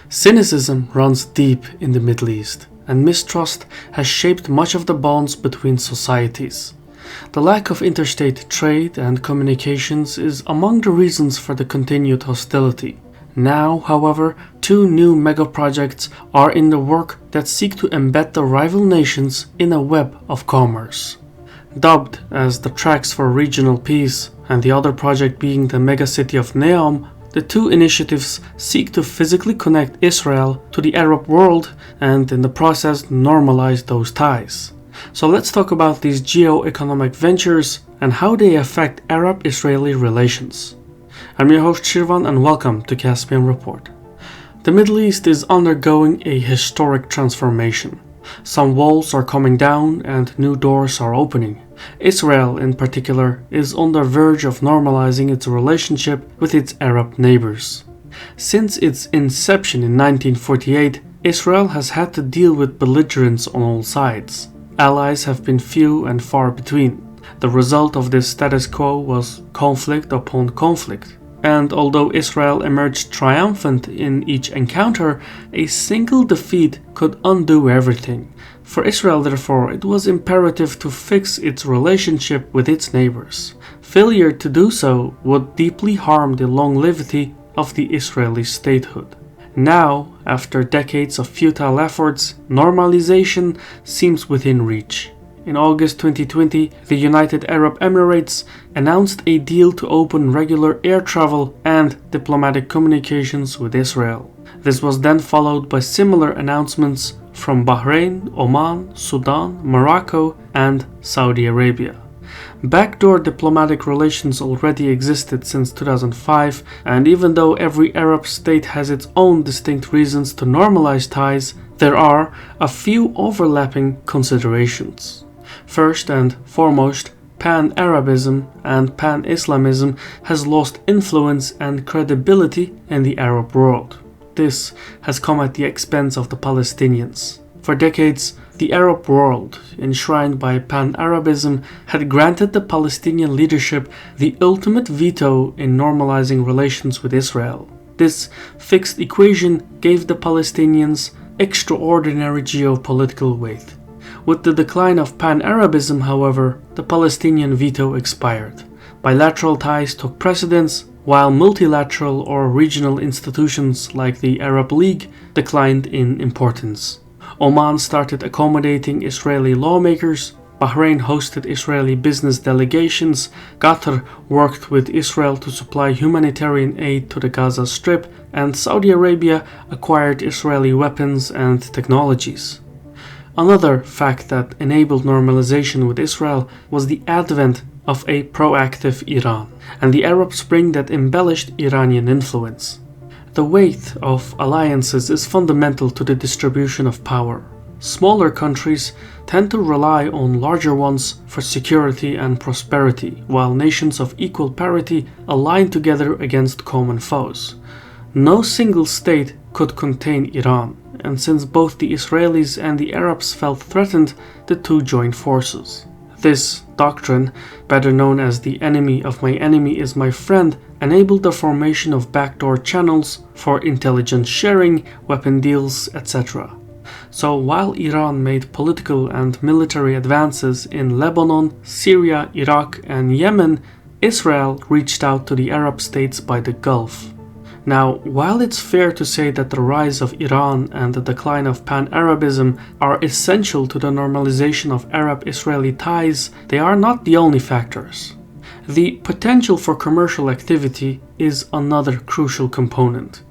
Cynicism runs deep in the Middle East, and mistrust has shaped much of the bonds between societies. The lack of interstate trade and communications is among the reasons for the continued hostility. Now, however, two new megaprojects are in the work that seek to embed the rival nations in a web of commerce. Dubbed as the Tracks for Regional Peace, and the other project being the megacity of Neom, the two initiatives seek to physically connect Israel to the Arab world and in the process normalize those ties. So let's talk about these geo-economic ventures and how they affect Arab-Israeli relations. I'm your host Shirvan and welcome to Caspian Report. The Middle East is undergoing a historic transformation. Some walls are coming down and new doors are opening. Israel, in particular, is on the verge of normalizing its relationship with its Arab neighbors. Since its inception in 1948, Israel has had to deal with belligerents on all sides. Allies have been few and far between. The result of this status quo was conflict upon conflict. And although Israel emerged triumphant in each encounter, a single defeat could undo everything. For Israel, therefore, it was imperative to fix its relationship with its neighbors. Failure to do so would deeply harm the longevity of the Israeli statehood. Now, after decades of futile efforts, normalization seems within reach. In August 2020, the United Arab Emirates announced a deal to open regular air travel and diplomatic communications with Israel. This was then followed by similar announcements from Bahrain, Oman, Sudan, Morocco, and Saudi Arabia. Backdoor diplomatic relations already existed since 2005, and even though every Arab state has its own distinct reasons to normalize ties, there are a few overlapping considerations. First and foremost, Pan-Arabism and Pan-Islamism has lost influence and credibility in the Arab world. This has come at the expense of the Palestinians. For decades, the Arab world, enshrined by Pan-Arabism, had granted the Palestinian leadership the ultimate veto in normalizing relations with Israel. This fixed equation gave the Palestinians extraordinary geopolitical weight. With the decline of Pan-Arabism, however, the Palestinian veto expired. Bilateral ties took precedence, while multilateral or regional institutions like the Arab League declined in importance. Oman started accommodating Israeli lawmakers, Bahrain hosted Israeli business delegations, Qatar worked with Israel to supply humanitarian aid to the Gaza Strip, and Saudi Arabia acquired Israeli weapons and technologies. Another fact that enabled normalization with Israel was the advent of a proactive Iran, and the Arab Spring that embellished Iranian influence. The weight of alliances is fundamental to the distribution of power. Smaller countries tend to rely on larger ones for security and prosperity, while nations of equal parity align together against common foes. No single state could contain Iran, and since both the Israelis and the Arabs felt threatened, the two joined forces. This doctrine, better known as the enemy of my enemy is my friend, enabled the formation of backdoor channels for intelligence sharing, weapon deals, etc. So while Iran made political and military advances in Lebanon, Syria, Iraq, and Yemen, Israel reached out to the Arab states by the Gulf. Now, while it's fair to say that the rise of Iran and the decline of Pan-Arabism are essential to the normalization of Arab-Israeli ties, they are not the only factors. The potential for commercial activity is another crucial component.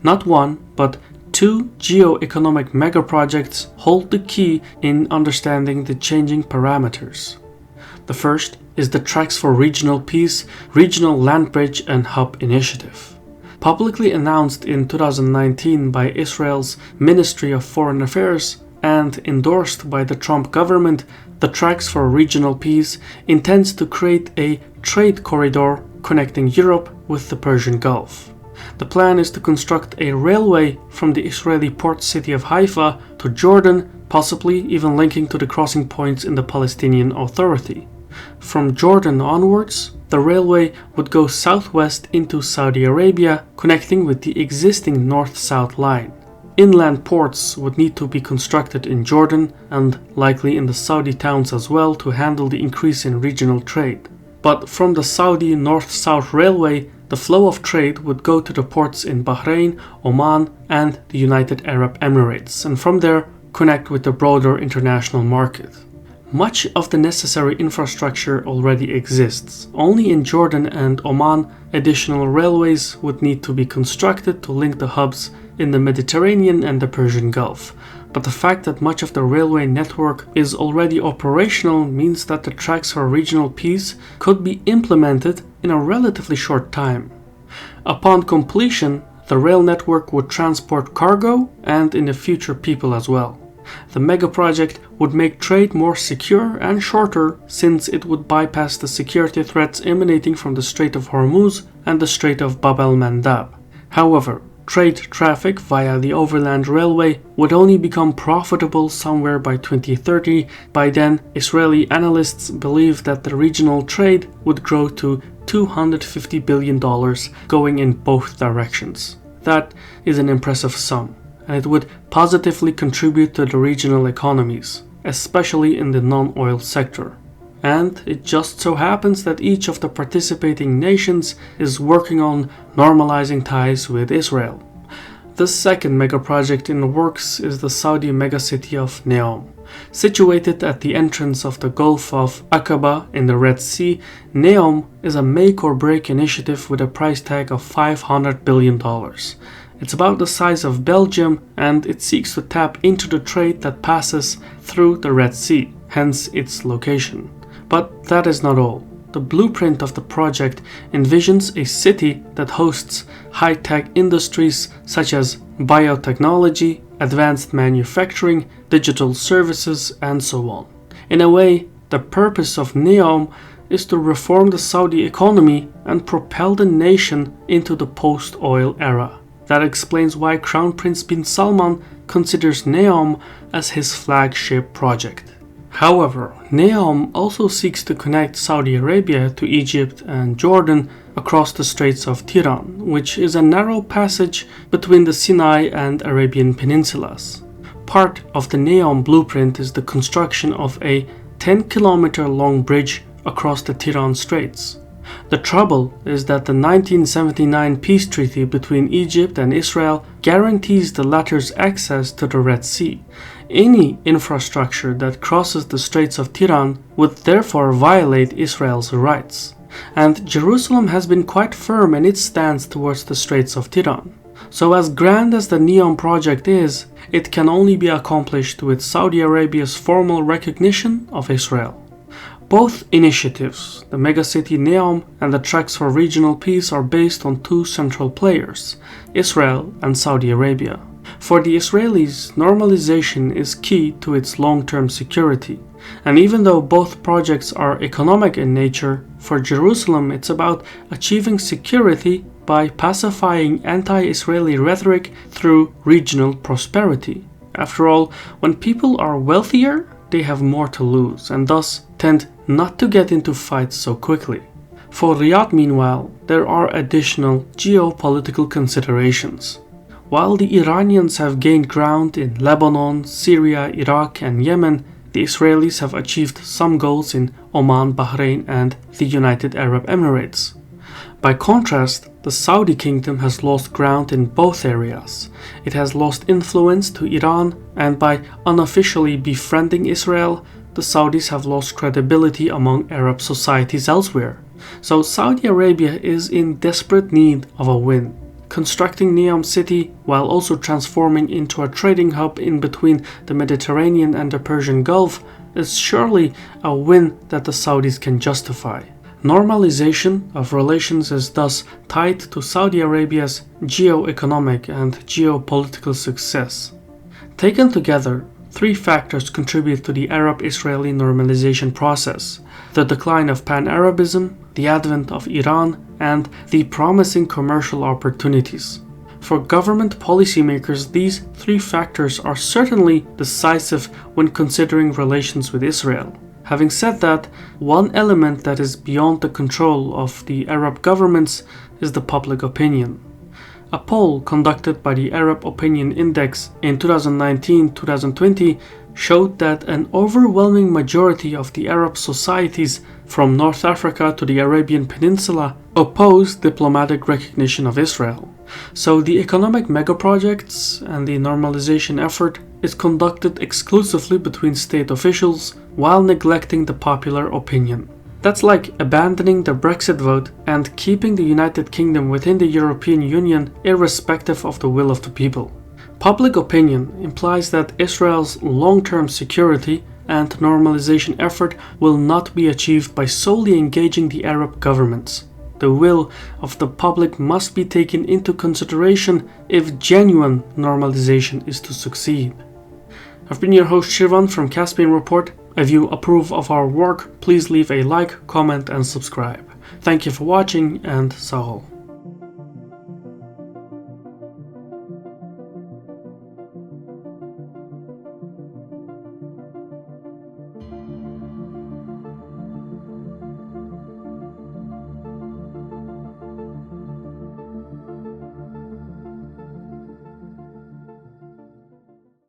Not one, but two geo-economic megaprojects hold the key in understanding the changing parameters. The first is the Tracks for Regional Peace, Regional Land Bridge and Hub Initiative. Publicly announced in 2019 by Israel's Ministry of Foreign Affairs and endorsed by the Trump government, the Tracks for Regional Peace intends to create a trade corridor connecting Europe with the Persian Gulf. The plan is to construct a railway from the Israeli port city of Haifa to Jordan, possibly even linking to the crossing points in the Palestinian Authority. From Jordan onwards, the railway would go southwest into Saudi Arabia, connecting with the existing north-south line. Inland ports would need to be constructed in Jordan and likely in the Saudi towns as well to handle the increase in regional trade. But from the Saudi North-South Railway, the flow of trade would go to the ports in Bahrain, Oman, and the United Arab Emirates, and from there connect with the broader international market. Much of the necessary infrastructure already exists. Only in Jordan and Oman, additional railways would need to be constructed to link the hubs in the Mediterranean and the Persian Gulf. But the fact that much of the railway network is already operational means that the tracks for regional peace could be implemented in a relatively short time. Upon completion, the rail network would transport cargo and in the future people as well. The mega project would make trade more secure and shorter since it would bypass the security threats emanating from the Strait of Hormuz and the Strait of Bab el-Mandab. However, trade traffic via the overland railway would only become profitable somewhere by 2030. By then, Israeli analysts believe that the regional trade would grow to $250 billion going in both directions. That is an impressive sum, and it would positively contribute to the regional economies, especially in the non-oil sector. And it just so happens that each of the participating nations is working on normalizing ties with Israel. The second megaproject in the works is the Saudi megacity of Neom. Situated at the entrance of the Gulf of Aqaba in the Red Sea, Neom is a make-or-break initiative with a price tag of $500 billion. It's about the size of Belgium, and it seeks to tap into the trade that passes through the Red Sea, hence its location. But that is not all. The blueprint of the project envisions a city that hosts high-tech industries such as biotechnology, advanced manufacturing, digital services, and so on. In a way, the purpose of Neom is to reform the Saudi economy and propel the nation into the post-oil era. That explains why Crown Prince bin Salman considers Neom as his flagship project. However, Neom also seeks to connect Saudi Arabia to Egypt and Jordan across the Straits of Tiran, which is a narrow passage between the Sinai and Arabian peninsulas. Part of the Neom blueprint is the construction of a 10-kilometer long bridge across the Tiran Straits. The trouble is that the 1979 peace treaty between Egypt and Israel guarantees the latter's access to the Red Sea. Any infrastructure that crosses the Straits of Tiran would therefore violate Israel's rights. And Jerusalem has been quite firm in its stance towards the Straits of Tiran. So as grand as the Neom project is, it can only be accomplished with Saudi Arabia's formal recognition of Israel. Both initiatives, the megacity Neom and the tracks for regional peace, are based on two central players, Israel and Saudi Arabia. For the Israelis, normalization is key to its long-term security. And even though both projects are economic in nature, for Jerusalem it's about achieving security by pacifying anti-Israeli rhetoric through regional prosperity. After all, when people are wealthier, they have more to lose and thus tend not to get into fights so quickly. For Riyadh, meanwhile, there are additional geopolitical considerations. While the Iranians have gained ground in Lebanon, Syria, Iraq, and Yemen, the Israelis have achieved some goals in Oman, Bahrain, and the United Arab Emirates. By contrast, the Saudi kingdom has lost ground in both areas. It has lost influence to Iran, and by unofficially befriending Israel, the Saudis have lost credibility among Arab societies elsewhere. So Saudi Arabia is in desperate need of a win. Constructing Neom city while also transforming into a trading hub in between the Mediterranean and the Persian Gulf is surely a win that the Saudis can justify. Normalization of relations is thus tied to Saudi Arabia's geo-economic and geopolitical success. Taken together, three factors contribute to the Arab-Israeli normalization process: the decline of Pan-Arabism, the advent of Iran, and the promising commercial opportunities. For government policymakers, these three factors are certainly decisive when considering relations with Israel. Having said that, one element that is beyond the control of the Arab governments is the public opinion. A poll conducted by the Arab Opinion Index in 2019-2020 showed that an overwhelming majority of the Arab societies from North Africa to the Arabian Peninsula opposed diplomatic recognition of Israel. So the economic megaprojects and the normalization effort is conducted exclusively between state officials while neglecting the popular opinion. That's like abandoning the Brexit vote and keeping the United Kingdom within the European Union irrespective of the will of the people. Public opinion implies that Israel's long-term security and normalization effort will not be achieved by solely engaging the Arab governments. The will of the public must be taken into consideration if genuine normalization is to succeed. I've been your host Shirvan from Caspian Report. If you approve of our work, please leave a like, comment and subscribe. Thank you for watching and Sahol.